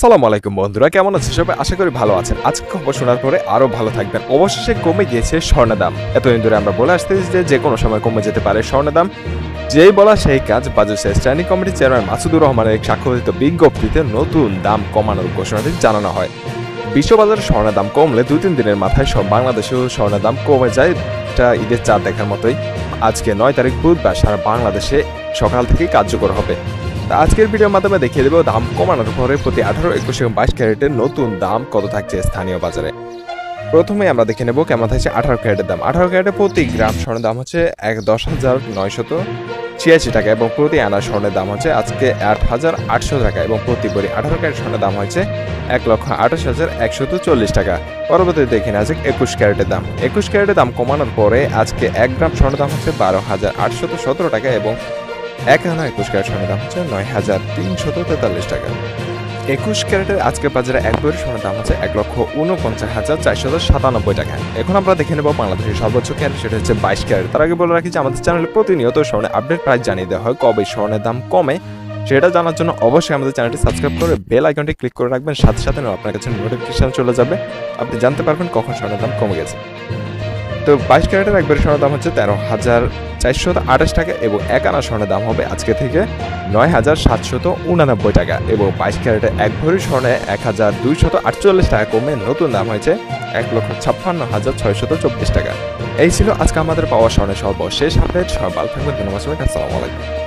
আসসালামু আলাইকুম বন্ধুরা, কেমন আছেন সবাই? আশা করি ভালো আছেন। আজকে খবর শোনার পরে আরো ভালো থাকবেন। অবশেষে কমে গিয়েছে স্বর্ণের দাম। এতদিন ধরে আমরা বলে আসতেছি যে কোনো সময় কমে যেতে পারে স্বর্ণের দাম। যেই বলা সেই কাজ। বাজার স্ট্যান্ডিং কমিটির চেয়ারম্যান মাসুদুর রহমানের স্বাক্ষরিত বিজ্ঞপ্তিতে নতুন দাম কমানোর ঘোষণাটি জানানো হয়। বিশ্ববাজারে স্বর্ণের দাম কমলে ২-৩ দিনের মাথায় সব বাংলাদেশেও স্বর্ণের দাম কমে যায়। এটা ঈদের চাঁদ দেখার মতোই। আজকে ৯ তারিখ বুধবার সারা বাংলাদেশে সকাল থেকেই কার্যকর হবে। আজকের ভিডিওর মাধ্যমে দেখিয়ে দেবো দাম কমানোর পরে প্রতি 18, 21 এবং 22 ক্যারেটের নতুন দাম কত থাকছে স্থানীয় বাজারে। প্রথমে আমরা দেখে নেব কেমন থাকছে 18 ক্যারেটের দাম। 18 ক্যারেটে প্রতি গ্রাম স্বর্ণের দাম হচ্ছে 10,986 টাকা এবং প্রতি আনা স্বর্ণের দাম হচ্ছে আজকে 8,800 টাকা এবং প্রতি ভরি 18 ক্যারেট স্বর্ণের দাম হয়েছে 1,28,140 টাকা। পরবর্তীতে দেখে নেওয়া যাক 21 ক্যারেটের দাম। 21 ক্যারেটের দাম কমানোর পরে আজকে 1 গ্রাম স্বর্ণের দাম হচ্ছে 12,817 টাকা এবং 1 আনা 21 ক্যারেট স্বর্ণের দাম হচ্ছে 9,343 টাকা। 21 ক্যারেটের আজকের বাজারে এক ভরি স্বর্ণের দাম হচ্ছে 1,49,497 টাকা। এখন আমরা দেখে নেব বাংলাদেশের সর্বোচ্চ ক্যারেট, সেটা হচ্ছে 22 ক্যারেট। তার আগে বলে রাখি যে আমাদের চ্যানেলে প্রতিনিয়ত স্বর্ণের আপডেট প্রাইস জানিয়ে দেওয়া হয়। কবে স্বর্ণের দাম কমে সেটা জানার জন্য অবশ্যই আমাদের চ্যানেলটি সাবস্ক্রাইব করে বেল আইকনটি ক্লিক করে রাখবেন। সাথে সাথে আপনার কাছে নোটিফিকেশন চলে যাবে, আপনি জানতে পারবেন কখন স্বর্ণের দাম কমে গেছে। তো 22 ক্যারেটের একবারে স্বর্ণের দাম হচ্ছে 13,428 টাকা এবং 1 আনা স্বর্ণের দাম হবে আজকে থেকে 9,789 টাকা এবং 22 ক্যারেটের এক ভরি স্বর্ণে 1,248 টাকা কমে নতুন দাম হয়েছে 1,56,624 টাকা। এই ছিল আজকে আমাদের পাওয়া স্বর্ণের সর্বশেষ আপডেট। সবাই ভালো থাকবেন। ধন্যবাদ সবাইকে। আসসালামু আলাইকুম।